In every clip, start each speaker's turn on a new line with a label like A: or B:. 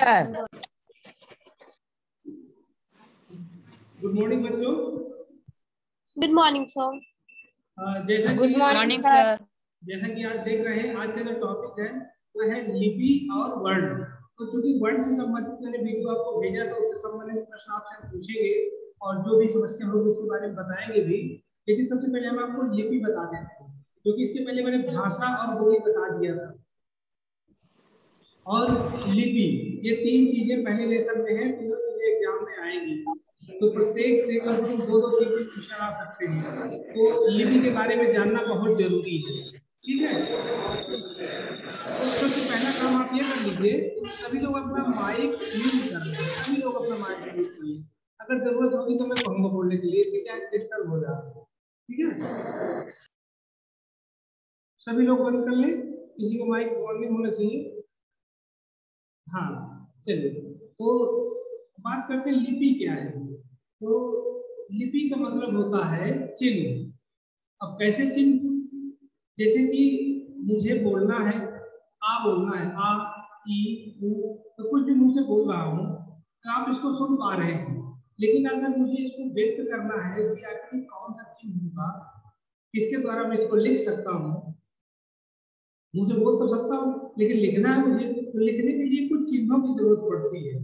A: Sir.
B: Good morning बच्चों।
C: Good morning sir.
B: जैसा
A: good morning sir.
B: जैसा कि आज देख रहे हैं, आज का जो टॉपिक है वो है लिपि और वर्ण। तो चूंकि वर्ण से संबंधित मैंने वीडियो आपको भेजा था, उससे संबंधित प्रश्न आपसे पूछेंगे और जो भी समस्या होगी उसके बारे में बताएंगे भी। लेकिन सबसे पहले हम आपको लिपि बता देते हैं, क्योंकि इसके पहले मैंने भाषा और बोली बता दिया था। और लिपि, ये तीन चीजें पहले लेसन में है, तीनों चीजें एग्जाम में आएंगी। तो प्रत्येक से कम से कम 2-2-3 क्वेश्चन आ सकते हैं। तो लिपि के बारे में जानना बहुत जरूरी है, ठीक है। तो सबसे पहला काम आप ये कर लीजिए, सभी लोग अपना माइक म्यूट कर लें, सभी लोग अपना माइक म्यूट कर लें। अगर जरूरत होगी तो मैं कहूँगा बोलने के लिए, इससे क्या डिस्टर्ब हो जाएगा, ठीक है। सभी लोग बंद कर लें, किसी को माइक ऑन नहीं होना चाहिए। हाँ चलिए, तो बात करते हैं लिपि क्या है। तो लिपि का मतलब होता है चिन्ह। अब कैसे चिन्ह? जैसे कि मुझे बोलना है, आ बोलना है, आ ई उ, तो कुछ भी मुझे बोल रहा हूँ तो आप इसको सुन पा रहे हैं। लेकिन अगर मुझे इसको व्यक्त करना है कि आखिर कौन सा चिन्ह होगा, किसके द्वारा मैं इसको लिख सकता हूँ। मुंह से बोल तो सकता हूँ, लेकिन लिखना है मुझे, तो लिखने के लिए कुछ चिन्हों की जरूरत पड़ती है।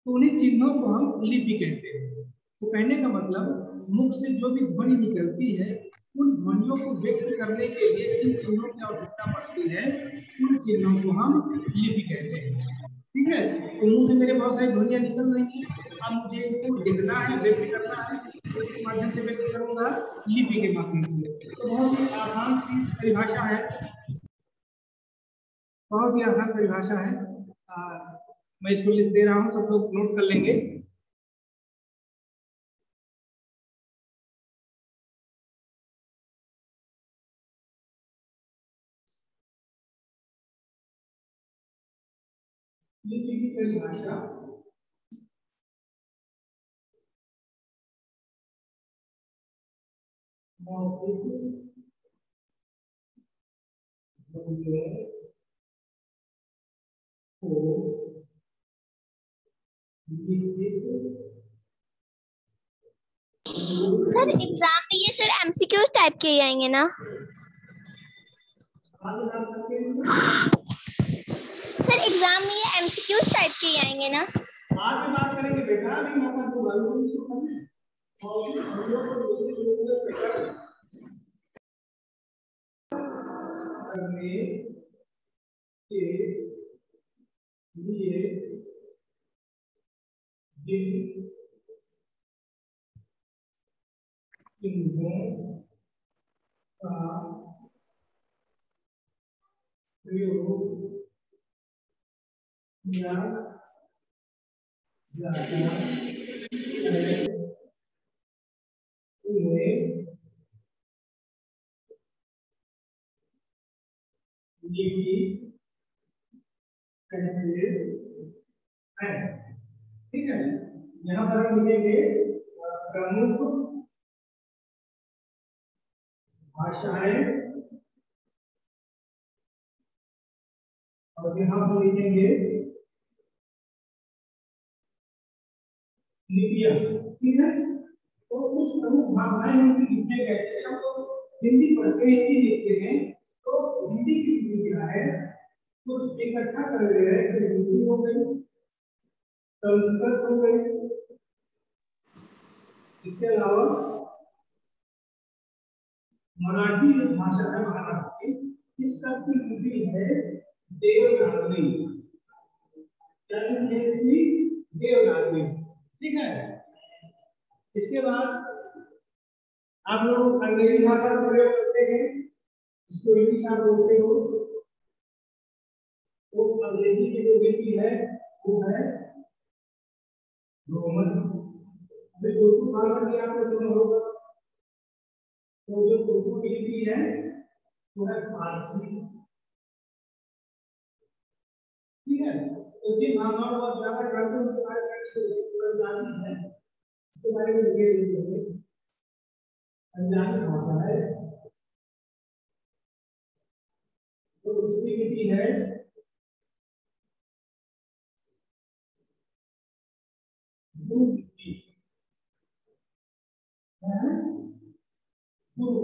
B: तो उन्हीं चिन्हों को हम लिपि कहते हैं। तो कहने का मतलब, मुख से जो भी ध्वनि निकलती है, उन ध्वनियों को व्यक्त करने के लिए जिन चिन्हों की आवश्यकता पड़ती है, उन चिन्हों को हम लिपि कहते हैं, ठीक है। तो मुंह से मेरे बहुत सारी ध्वनियां निकल रही हैं, अब मुझे इनको लिखना है, व्यक्त करना है, तो किस माध्यम से व्यक्त करूंगा? लिपि के माध्यम से। तो बहुत ही आसान सी परिभाषा है, बहुत ही आसान परिभाषा है। मैं इसको लिख दे रहा हूँ, सब लोग नोट कर लेंगे। लिपि की परिभाषा,
C: सर एग्जाम में ये सर एमसीक्यू टाइप के आएंगे ना? सर एग्जाम में ये एमसीक्यू टाइप के आएंगे ना?
B: आज में बात करेंगे बेटा, अभी मौका दूंगा करने के लिए जिन चिन्हों का प्रयोग किया जाता है, उन्हें लिपि कहते हैं, ठीक है। यहाँ पर हम लिखेंगे प्रमुख भाषाएं, और यहाँ हम लिखेंगे लिपियां, ठीक है। तो उस प्रमुख भाषाएं हम लिखते हैं, जैसे हम लोग हिंदी पढ़ते हैं, हिंदी लिखते हैं, तो हिंदी की लिपियां है कुछ इकट्ठा कर ले रहे हैं, हिंदी हो गई, संस्कृत हो गई, इसके अलावा मराठी जो भाषा है महाराष्ट्र की, इस सब की लिपि है देवनागरी, देवनागरी, ठीक है। इसके बाद आप लोग अंग्रेजी भाषा का प्रयोग करते हैं, इसको इंग्लिश आप बोलते हो, तो अंग्रेजी की जो लिपि है वो है रोमन। अभी उर्दू भाषा की आपने सुना होगा, तो जो उर्दू की लिपि है वो है फारसी, ठीक है। तो जिन भाषाओं को ज्यादा करते हैं उसके बारे में है, उसके बारे में ये अनजानी भाषा है, तो इसकी लिपि है गुरु लिपि गुरु।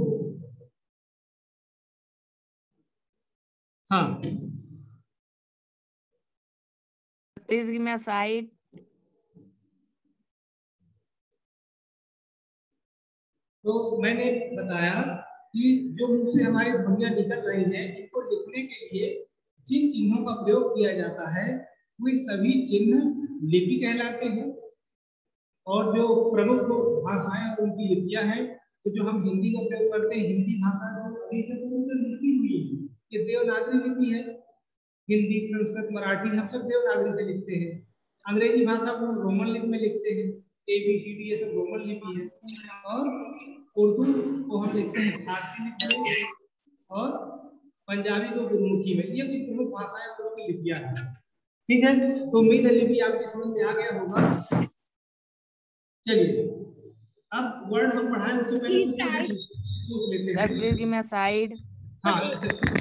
B: हाँ
A: Please give me a side.
B: तो मैंने बताया कि जो मुंह से हमारी ध्वनियां निकल रही हैं, इनको लिखने के लिए जिन चिन्हों का प्रयोग किया जाता है वे सभी चिन्ह लिपि कहलाते हैं। और जो प्रमुख भाषाएं और उनकी लिपियां हैं, तो जो हम हिंदी का प्रयोग करते हैं, हिंदी भाषा जो लिखी हुई है ये देवनागरी लिपि है। हिंदी, संस्कृत, मराठी हम सब देवनागरी से लिखते हैं। अंग्रेजी भाषा को रोमन लिपि में लिखते हैं, ABCD ये सब रोमन लिपि है। और उर्दू को हम लिखते हैं फारसी लिपि में, और पंजाबी को गुरमुखी में। ये कुछ प्रमुख भाषाएं और उसकी लिपियां हैं। ठीक है, तो उम्मीद है लिपि आपकी समझ में आ गया होगा। चलिए अब वर्ण हम पढ़ाएं उससे पहले पूछ लेते हैं।
A: Please give me a side.
B: हाँ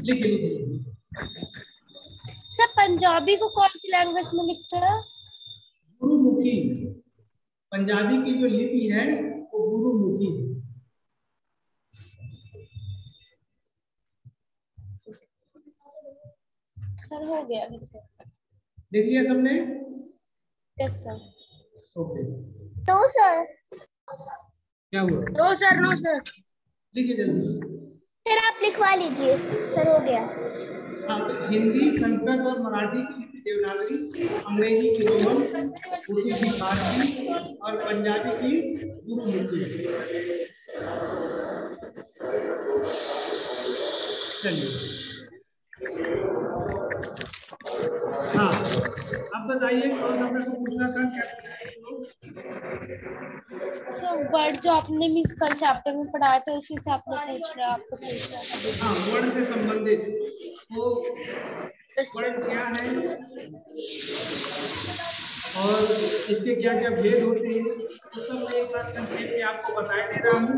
B: लिखिए।
C: सर पंजाबी को कौन सी लैंग्वेज में लिखते हैं?
B: गुरुमुखी। पंजाबी की जो लिपि है वो गुरुमुखी है।
C: सर हो गया
B: देख लिया सबने?
C: Yes sir.
B: Okay.
C: No sir.
B: क्या हुआ?
C: No sir, no sir.
B: लिखिए जल्दी।
C: सर आप लिखवा लीजिए। सर हो गया।
B: हाँ, तो हिंदी, संस्कृत और मराठी की लिपि देवनागरी, अंग्रेजी की रोमन, उर्दू की फारसी और पंजाबी की गुरुमुखी। चलिए हाँ, अब बताइए कौन सा प्रश्न पूछना था? क्या
C: सर वर्ड जो आपने मिस कल चैप्टर में पढ़ाया था उसी से आपने पूछ रहा, आपको पूछ रहा था।
B: हाँ, वर्ण से संबंधित तो वर्ण क्या है और इसके क्या क्या भेद होते हैं, तो सब मैं एक बार संक्षेप में आपको बताए दे रहा हूँ।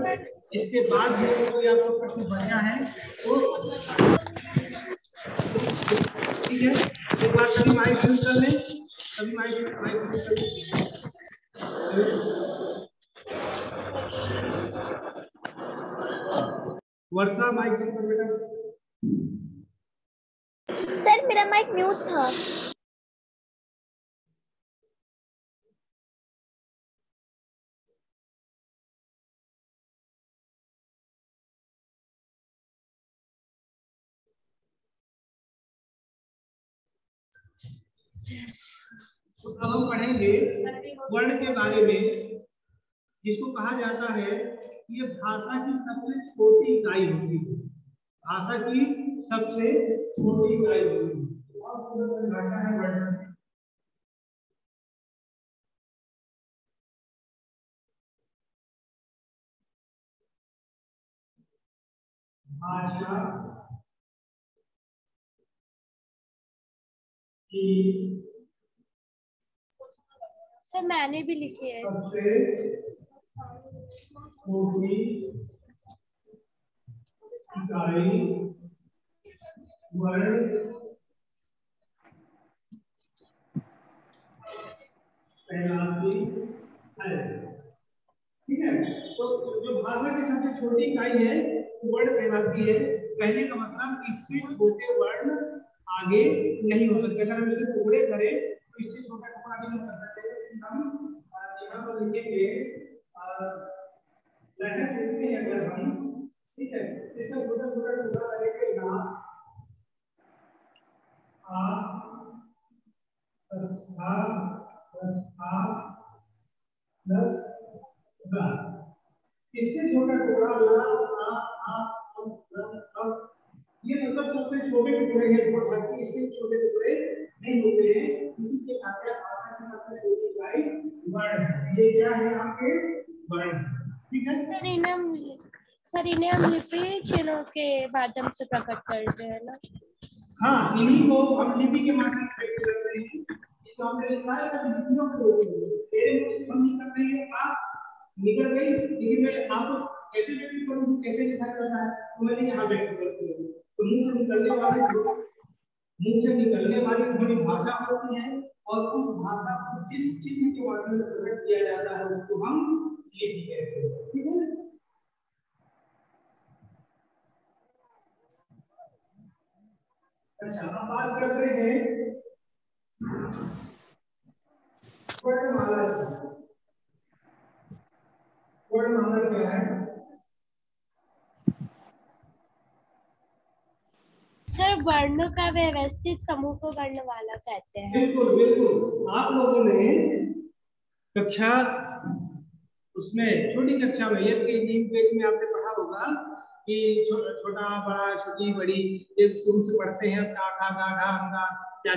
B: इसके बाद भी अगर कोई आपको प्रश्न बचा है तो ठीक है, एक बार सभी माइक म्यूट कर लें। सभी माइक म्यूट कर लें। वर्षा माइक म्यूट कर बेटा।
C: सर मेरा माइक म्यूट था।
B: तो अब हम पढ़ेंगे वर्ण के बारे में, जिसको कहा जाता है कि ये भाषा की सबसे छोटी इकाई होती है। भाषा की सबसे छोटी इकाई होती है और पूरा भाषा है वर्ण। भाषा की
C: सर मैंने भी लिखी है।
B: सबसे छोटी इकाई वर्ण कहलाती है। ठीक है, तो जो भाषा की सबसे छोटी इकाई है वो वर्ण कहलाती है। कहने का मतलब इससे छोटे वर्ण आगे नहीं हो सकते। अगर हम इसे टुकड़े करें तो इससे छोटा टुकड़ा आगे नहीं कर सकते। हम यहाँ पर लिखेंगे लहर लिखते हैं अगर हम, ठीक है, इसका छोटा छोटा टुकड़ा करेंगे यहाँ इससे छोटा टुकड़ा ये मतलब सबसे छोटे टुकड़े हैं भाषा के, इससे छोटे टुकड़े नहीं होते हैं। इसी से कहते हैं भाषा की सबसे छोटी इकाई वर्ण। ये क्या है आपके वर्ण? ठीक है
C: सर इन्हें हम लिपि चिन्हों के माध्यम से प्रकट करते हैं ना।
B: हाँ, इन्हीं को हम लिपि के माध्यम से व्यक्त करते हैं। ये तो हमने लिखा है कि लिपियों के रूप में तेरे मुंह से हम निकल रही है, आप निकल गई, लेकिन मैं आपको कैसे व्यक्त करूँ, कैसे लिखा जाता है, तो मैंने यहाँ व्यक्त करती हूँ। तो मुंह से निकलने वाली ध्वनि भाषा होती है और उस भाषा को जिस चिन्ह के माध्यम से प्रकट किया जाता है उसको हम लिपि कहते हैं। ठीक है, अच्छा अब बात करते हैं वर्णमाला की। वर्णमाला क्या है?
C: सर वर्णों का व्यवस्थित समूह को वर्णमाला कहते हैं।
B: बिल्कुल बिल्कुल, आप लोगों ने कक्षा उसमें छोटी कक्षा में LKG UKG में आपने पढ़ा होगा कि छोटा बड़ा छोटी बड़ी एक शुरू से पढ़ते हैं का खा गा घा अंगा क्या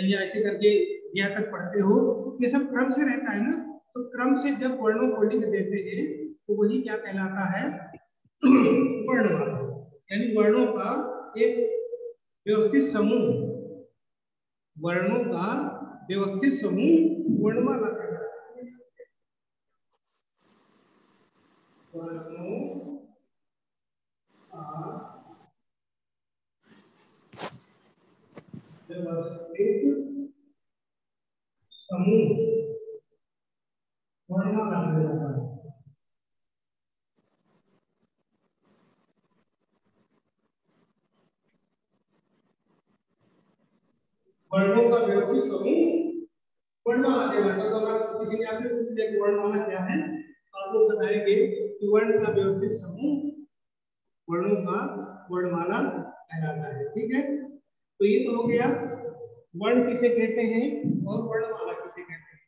B: या ऐसे करके यहाँ तक पढ़ते हो, ये सब क्रम से रहता है ना। तो क्रम से जब वर्णों को लिख देते हैं तो वही क्या कहलाता है? वर्णमाला, यानी वर्णों का एक व्यवस्थित समूह, वर्णों का व्यवस्थित समूह वर्णमाला कहलाता है। वर्णों का व्यवस्थित समूह वर्णमाला कहलाता है। वर्णों का व्यवस्थित समूह वर्णमाला कहलाता है। तो अगर किसी ने आपसे पूछ लिया कि वर्णमाला क्या है तो आप लोग बताएंगे कि वर्ण का व्यवस्थित समूह वर्णों का वर्णमाला कहलाता है। ठीक है, तो ये तो हो गया वर्ण किसे कहते हैं और वर्णमाला किसे कहते हैं।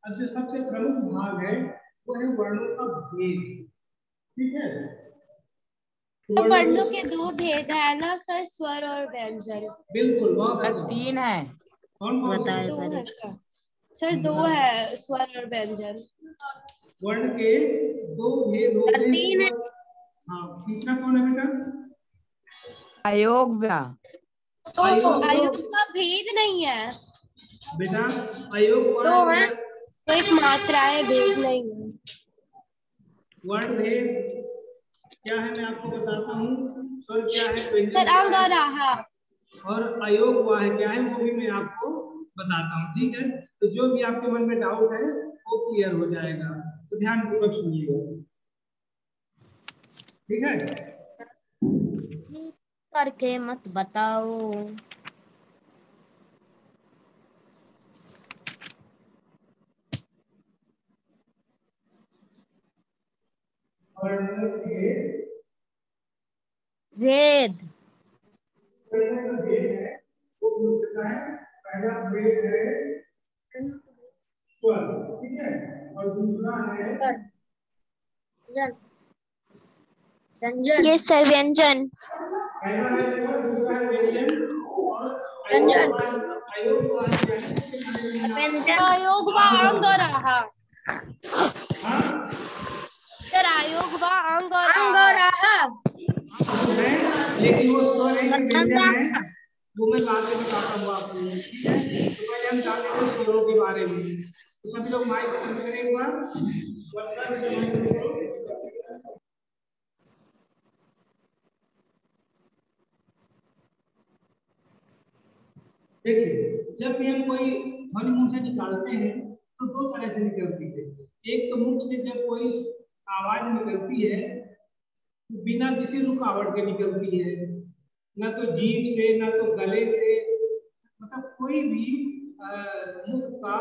B: अब जो सबसे प्रमुख भाग है वो है वर्णों का भेद। ठीक है,
C: तो वर्णों के दो भेद है ना सर, स्वर और व्यंजन।
B: बिल्कुल, बहुत अच्छा।
A: 3 है।
B: कौन कौन से?
C: दो है सर, दो है, स्वर और व्यंजन।
B: वर्ण के दो भेद होते हैं। हाँ, तीसरा कौन है बेटा?
A: अयोग व्या।
C: तो आयोग का भेद नहीं है
B: बेटा, अयोग
C: दो
B: वर्ण
C: है, तो एक मात्रा है, भेद नहीं है।
B: वर्ण भेद क्या है मैं आपको बताता हूँ। स्वर क्या है, व्यंजन
C: सर
B: क्या
C: अंग
B: है,
C: और आहा।
B: और अयोग वाह क्या है वो भी मैं आपको बताता हूँ। ठीक है, तो जो भी आपके मन में डाउट है वो क्लियर हो जाएगा, तो ध्यान पूर्वक सुनिएगा। ठीक है,
D: करके मत बताओ।
B: वर्ण के
D: वेद
B: भेद है वो मुख्यतः है। पहला भेद है स्वर, ठीक है, और दूसरा है
D: व्यंजन।
C: ये सर व्यंजन।
B: पहला है स्वर, दूसरा है व्यंजन, और
D: व्यंजन
B: अयोग वाह क्या है उसके बारे में हम
D: व्यंजन
C: आयोग व अंग और आहा।
B: हाँ
C: सर आयोग व अंग और
D: अंग और
C: आहा।
D: आहा।
B: वो है, लेकिन वो स्वर है कि व्यंजन है
D: गठन
B: वो मैं बाद में बताता हूँ आपको। ठीक है, तो पहले हम जान लेते हैं स्वरों के बारे में। तो सभी लोग माइक बंद करें एक बार, वर्षा भी माइक बंद करो। देखिए, जब भी हम कोई ध्वनि मुंह से निकालते हैं तो दो तरह से निकलती है। एक तो मुख से जब कोई आवाज निकलती है तो बिना किसी रुकावट के निकलती है, ना तो जीभ से ना तो गले से, मतलब कोई भी मुख का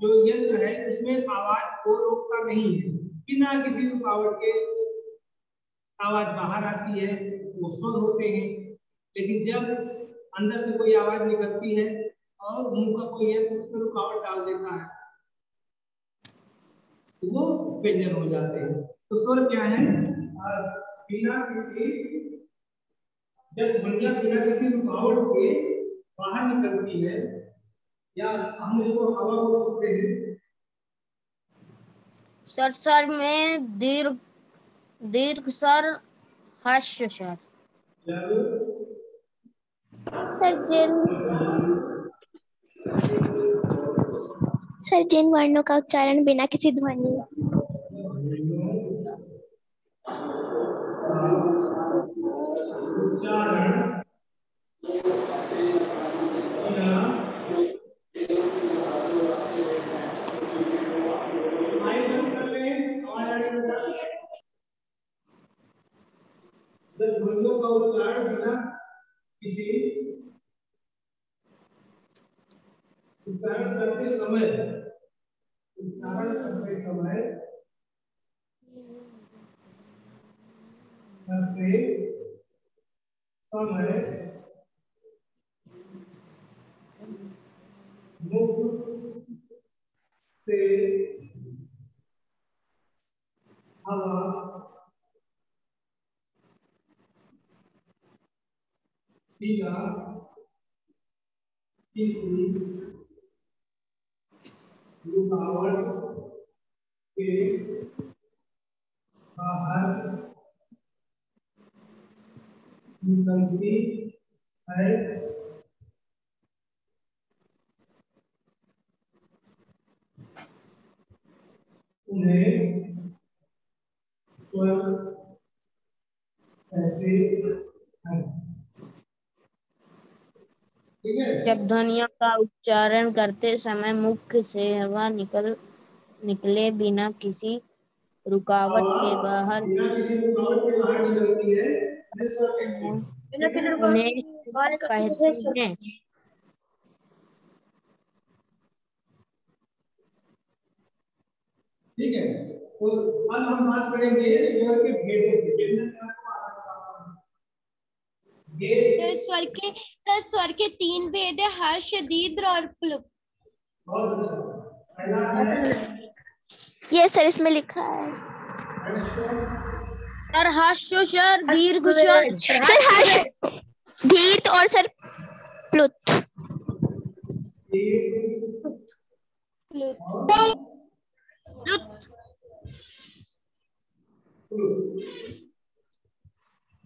B: जो यंत्र है उसमें आवाज को रोकता नहीं है, बिना किसी रुकावट के आवाज बाहर आती है, वो स्वर होते हैं। लेकिन जब अंदर से कोई आवाज निकलती है और मुंह का कोई यंत्र उस पर रुकावट डाल देता है तो वो व्यंजन हो जाते हैं। तो स्वर क्या है? बिना किसी, जब ध्वनियां बिना किसी रुकावट के बाहर निकलती है, या हम इसको हवा बोल सकते हैं।
D: सर में दीर्घ दीर्घ स्वर हास्य स्वर।
C: सर जिन वर्णों का उच्चारण बिना किसी ध्वनि
B: उच्चारण ध्वनियों का उच्चारण बिना किसी उच्चारण करते समय करते समय मुख से हवा बिना किसी रुकावट के बाहर निकलती है। उन्हें स्वर कहते हैं। ठीक है।
D: जब ध्वनियों का उच्चारण करते समय मुख से हवा निकले बिना किसी रुकावट के बाहर
B: बिना किसी रुकावट के बाहर निकलती है, उन्हें स्वर कहते हैं।
D: उन्हें कहते हैं।
B: ठीक है। तो अब हम बात करेंगे स्वर के भेदों की।
C: स्वर के 3 भेद है, हर्ष, दीर्घ और प्लुप्त।
B: बहुत अच्छा। पहला है
C: ये सर इसमें लिखा है
D: सर हर्ष सर दीर्घ सर
C: सर, हर्ष, दीर्घ और सर प्लुप्त।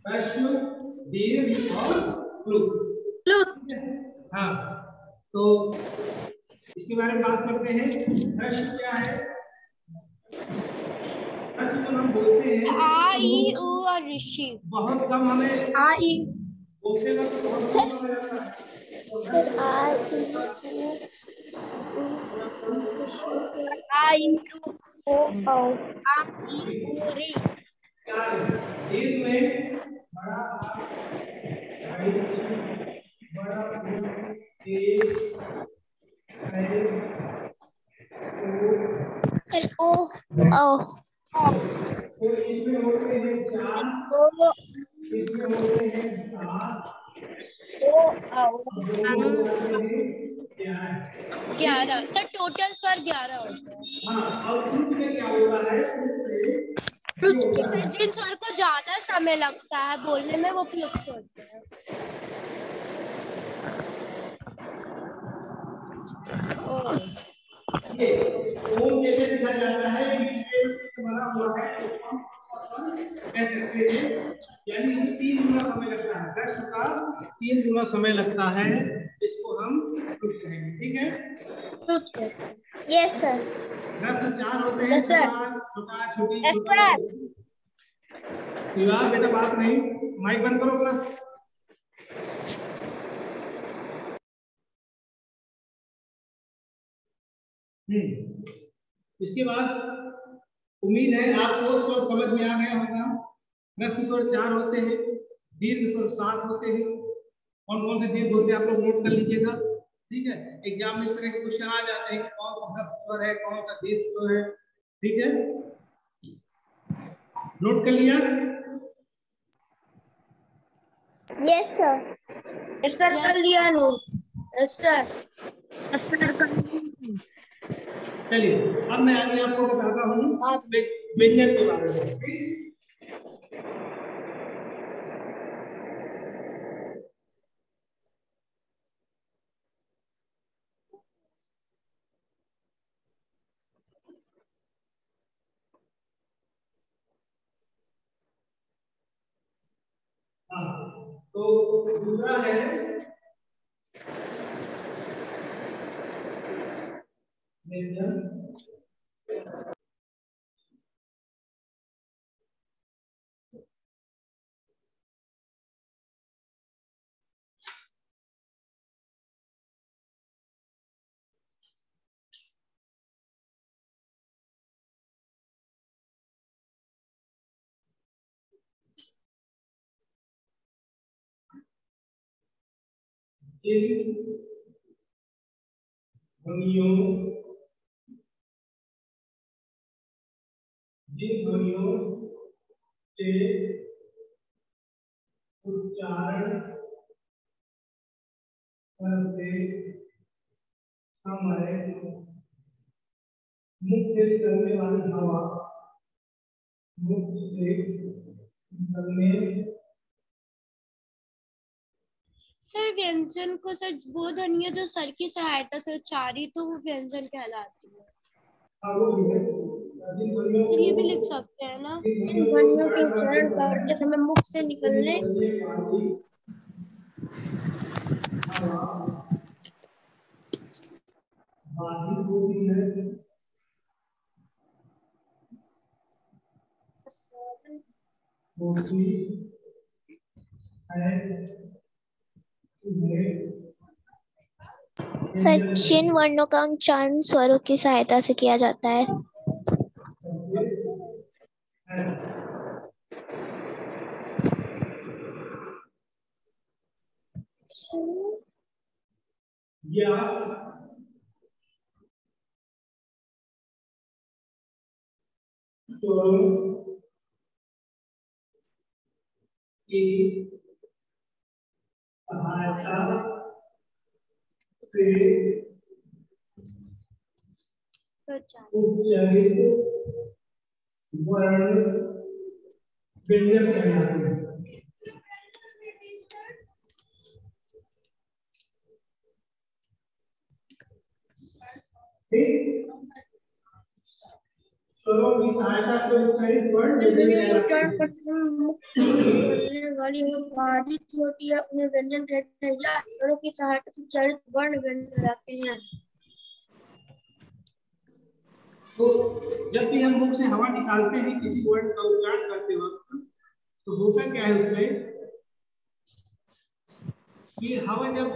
B: हर्ष, दीर्घ और प्लुप्त। हाँ, तो इसके बारे में बात करते हैं। हर्ष क्या है? हर्ष जब हम बोलते हैं
C: आ, ई, उ और ऋषि।
B: बहुत कम हमें
C: आ, ई,
B: बोलते वक्त बहुत कम समय लगता है।
C: सर आ, ई, उ, ओ,
B: दीर्घ में बड़ा बड़ा
C: ओ, ओ,
B: तो इसमें होते हैं 4, इसमें होते हैं 7,
C: 11। सर टोटल स्वर 11 होते हैं।
B: हाँ, और फ्लूट में क्या होता है?
C: सर जिन स्वर को ज्यादा समय लगता है बोलने में वो प्लुप्त होते हैं।
B: ये ओम कैसे लिखा जाता है? बना हुआ है, इसको हम कह सकते हैं, यानी इसमें 3 गुना समय लगता है। हर्ष का 3 गुना समय लगता है, इसको हम फ्लूट कहेंगे। ठीक है।
C: Yes sir.
B: हर्ष 4 होते हैं, छोटा, छोटी, छोटा। शिवा बेटा बात नहीं, माइक बंद करो अपना। इसके बाद उम्मीद है आपको स्वर समझ में आ गया होगा। ह्रस्व स्वर 4 होते हैं, दीर्घ स्वर 7 होते हैं। कौन कौन से दीर्घ होते हैं आप लोग नोट कर लीजिएगा। ठीक है, एग्जाम में इस तरह के क्वेश्चन आ जाते हैं कि कौन सा ह्रस्व स्वर है, कौन सा दीर्घ स्वर है। ठीक है, नोट कर लिया?
C: Yes sir.
D: यस सर कर लिया नोट। Yes sir.
B: चलिए, अब मैं आगे आपको बताता हूँ व्यंजन के बारे में। हाँ, तो दूसरा है व्यंजन। जिन ध्वनियों से उच्चारण करते समय मुख से निकलने वाली हवा मुख से निकलने।
C: सर व्यंजन को सर वो ध्वनियाँ जो सर की सहायता से उच्चारी तो वो व्यंजन कहलाती है।
B: हाँ वो भी है।
C: सर ये भी लिख सकते हैं ना।
D: इन ध्वनियों के उच्चारण करते समय मुख से निकलने
B: बाधित होती है। होती है।
E: सर चिन वर्णों का उच्चारण स्वरों की सहायता से किया जाता है।
B: या स्वरों की सहायता से उच्चारित वर्ण व्यंजन कहलाते हैं। स्वरों की सहायता से उच्चारित वर्ण व्यंजन कहलाते हैं।
D: करते समय मुख से निकलने वाली हवा बाधित होती है उन्हें व्यंजन कहते हैं या स्वरों की सहायता से उच्चारित वर्ण व्यंजन कहलाते हैं।
B: तो जब भी हम मुख से हवा निकालते हैं किसी वर्ड का उच्चारण करते वक्त तो होता क्या है उसमें कि हवा जब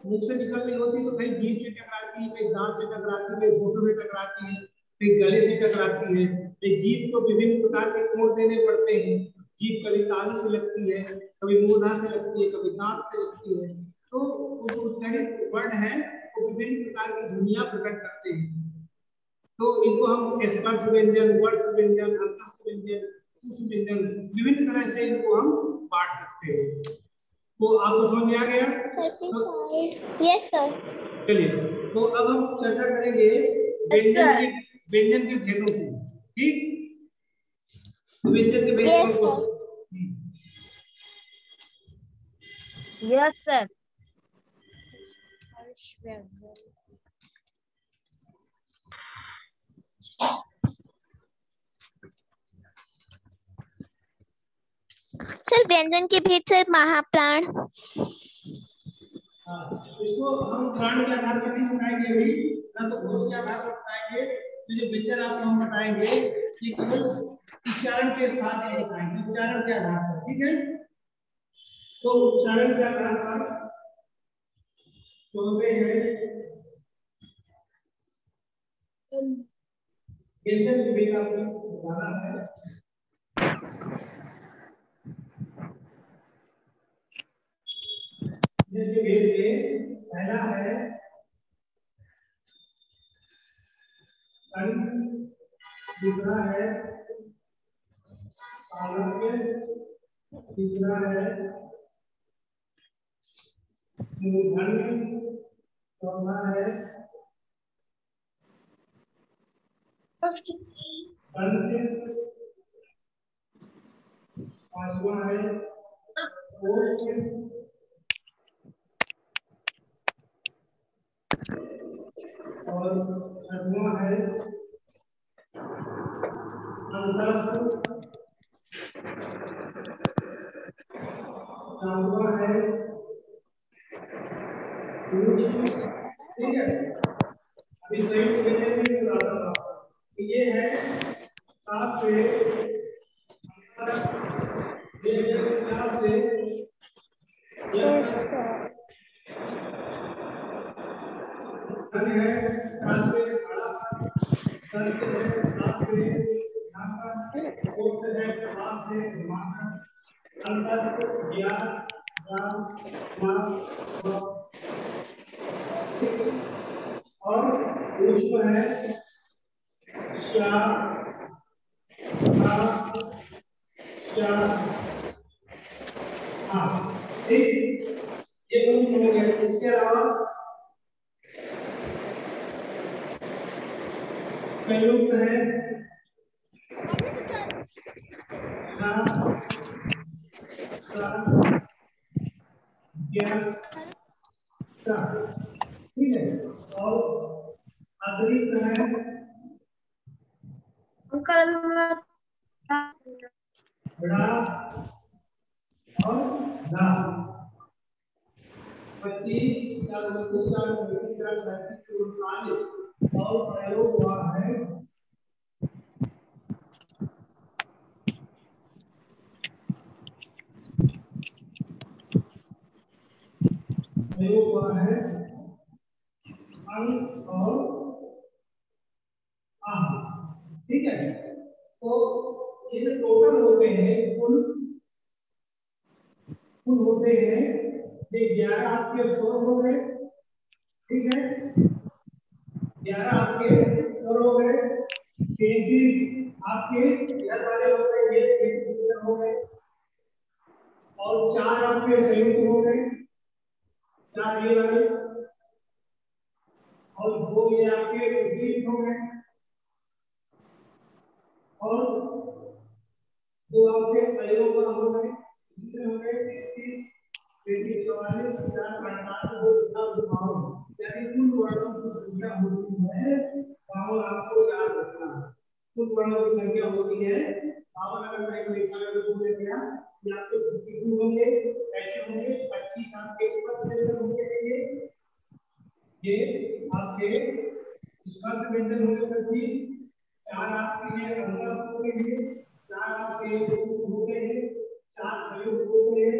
B: मुख से निकल रही होती तो कहीं जीभ से टकराती है, कहीं दांत से टकराती है, कहीं होठों में टकराती है, कहीं गले से टकराती है। जीभ को विभिन्न प्रकार के कोण देने पड़ते हैं। जीभ कभी तालू से लगती है, कभी मूर्धा से लगती है, कभी दांत से लगती है। तो वो जो उच्चारित वर्ण है वो विभिन्न प्रकार की ध्वनियां प्रकट करते हैं। तो इनको हम स्पर्श व्यंजन, वर्ष व्यंजन, अंतस्थ व्यंजन, पुष्प व्यंजन विभिन्न तरह से इनको हम बांट सकते हैं। तो आपको समझ में आ गया?
E: Yes sir.
B: चलिए तो अब हम चर्चा करेंगे व्यंजन के भेदों की। ठीक, तो व्यंजन के भेद कौन कौन?
D: Yes sir.
E: सर व्यंजन के भेद से महाप्राण।
B: इसको हम प्राण के आधार पर नहीं बताएंगे अभी, ना तो घोष के आधार पर बताएंगे। तो जो व्यंजन आपको हम बताएंगे कि केवल उच्चारण के साथ बताएंगे, उच्चारण के आधार पर। ठीक है, तो उच्चारण के आधार पर तो हैं व्यंजन के भेद आपको बताना है। व्यंजन के भेद में पहला है दूसरा है चाणक्य, तीसरा है मूर्धन्य, चौथा है पांचवा है ओष्ठ और छठवां है अंतस्थ, सातवां है ठीक है। अभी सही व्यंजन भी बता रहा हूं ये है सात से ये है चार से है चार से खड़ा दस से है सात से ढाका कोष्ठ है आठ से घुमाकर अंतस्थ ज्ञान राम नाम और ऊष्म है श्या, हाँ ठीक, ये ऊष्म हो गया। इसके अलावा संयुक्त है ठीक है, और अतिरिक्त है बड़ा और धा। 25 और प्रयोग हुआ है अंक और आह, ठीक है। तो ये जो टोटल होते हैं कुल होते हैं, ये 11 आपके स्वर हो गए, ठीक है, 11 आपके स्वर हो गए, 33 आपके इधर वाले हो गए, ये 33 इधर हो गए, और 4 आपके संयुक्त हो गए, 4 ये वाले, और 2 ये आपके विपरीत हो गए, और 2 आपके अयोग हो गए, कितने हो गए 33, 44, 52, यानी कुल वर्णों की संख्या होती है 52। आपको याद रखना है कुल वर्णों की संख्या होती है 52। अगर मैं कोई लिखा तो बोले क्या ये आपके 52 होंगे, ऐसे होंगे 25 आपके स्पर्श व्यंजन होंगे, ये आपके स्पर्श व्यंजन होंगे 25, 4 आपके हैं अंतर हो गए हैं, 4 आपके ऊष्म हो गए हैं, 4 संयुक्त हो गए हैं,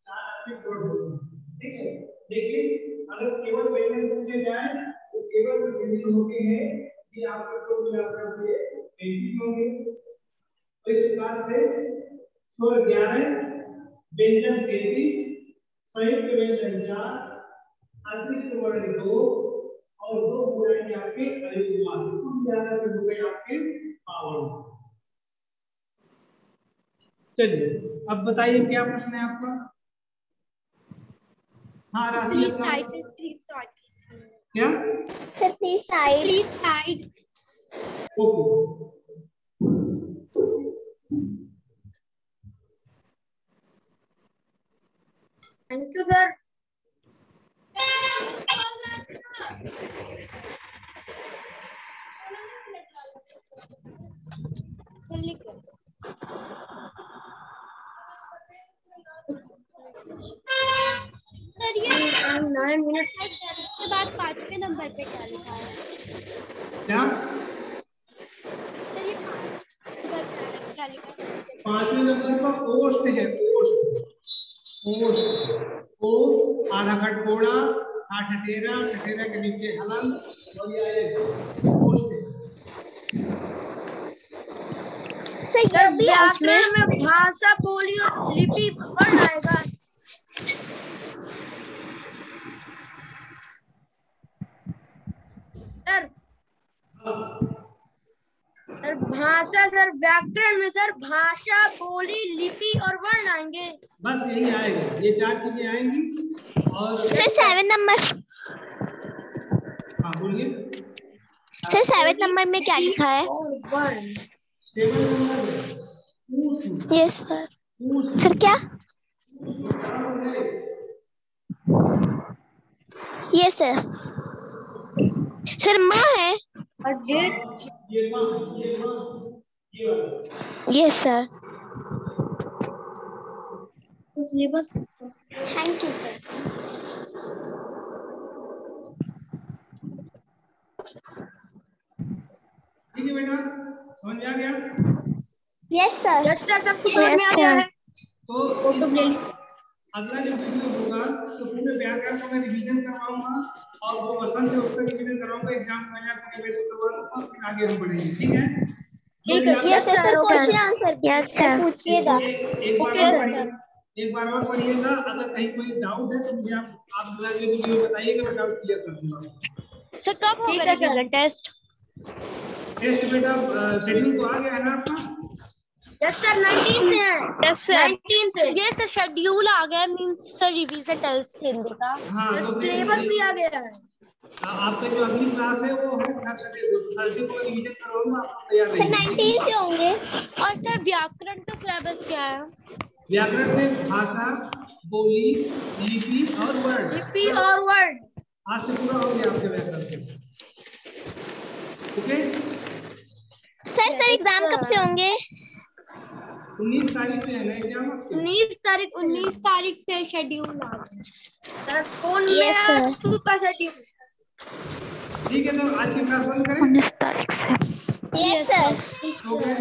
B: 4 आपके जोड़ हो गए, ठीक है। लेकिन अगर केवल व्यंजन पूछे जाए तो केवल जो व्यंजन होते हैं ये आपके को मिलाकर के 33 होंगे। तो इस प्रकार से स्वर 11, व्यंजन 33, संयुक्त व्यंजन 4, अतिरिक्त वर्ण 2 और 2 हो जाएंगे आपके अयुग्म, कुल मिलाकर के हो गए आपके 52। चलिए अब बताइए क्या प्रश्न है आपका। हाँ राशि क्या
E: sir please side
B: okay.
D: Thank you sir.
C: Sir ये
D: 9 मिनट
C: के बाद 5वें नंबर पे क्या लिखा है?
B: क्या
C: सर ये 5 नंबर पे क्या लिखा है?
B: 5वें नंबर पर ओष्ठ है, ओष्ठ, ओष्ठ, ओ आधा खटकोड़ा, ठठेरा, ठठेरा के नीचे हलन, और ये ओष्ठ है।
E: सर ये भी है उसमें।
D: व्याकरण में भाषा, बोली और लिपि वर्ण आएगा। सर भाषा, सर व्याकरण में सर भाषा, बोली, लिपि और वर्ण आएंगे।
B: बस यही आएगा, ये 4 चीजें आएंगी। और
E: सर 7 नंबर,
B: हाँ बोलिए
E: सर 7 नंबर में क्या लिखा है?
B: 7 नंबर
E: यस सर। सर क्या? Yes sir. सर माँ है। Yes sir.
D: Syllabus
E: thank you sir.
B: ठीक है बेटा, समझ में आ गया?
E: Yes sir.
D: यस सर, सब कुछ समझ में आ गया है।
B: तो अगला जो वीडियो होगा तो पूरे व्याकरण का मैं रिवीजन करवाऊंगा, और जो वसंत है उसका रिवीजन करवाऊंगा, एग्जाम पहले आपको बेसिक करवाऊंगा, फिर आगे हम बढ़ेंगे, ठीक है?
D: ठीक है
E: yes sir. Question answer yes sir
C: पूछिएगा।
B: एक बार और पढ़िएगा, अगर कहीं कोई डाउट है तो मुझे आप अगला वीडियो बताइएगा, मैं डाउट क्लियर कर दूंगा।
C: सर कब होगा
E: ठीक है सर।
C: Revision test?
B: टेस्ट बेटा शेड्यूल तो आ गया है ना आपका?
E: यस सर 19 से है।
C: यस सर
E: 19 से।
C: ये सर शेड्यूल आ गया means sir revision test Hindi का।
B: हाँ तो
E: सिलेबस भी आ गया है।
B: आपका जो अगली क्लास है वो है थर्सडे को रिवीजन करवाऊंगा, आपको तैयार
C: सर
B: रहेगी।
C: 19 से होंगे। और सर व्याकरण का सिलेबस क्या है?
B: व्याकरण में भाषा, बोली, लिपि और वर्ड।
E: लिपि और वर्ड।
B: आज से पूरा हो गया आपके व्याकरण के। ओके
E: सर एग्जाम कब से होंगे?
B: 19 तारीख से है ना एग्जाम आपके?
C: 19 तारीख से शेड्यूल आ गया।
E: फोन में आ चुका शेड्यूल।
B: ठीक है तो आज की क्लास बंद करें।
A: 19 तारीख से।
E: Yes sir.
B: Okay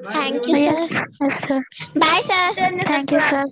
E: thank you sir. Bye sir.
A: Thank you sir.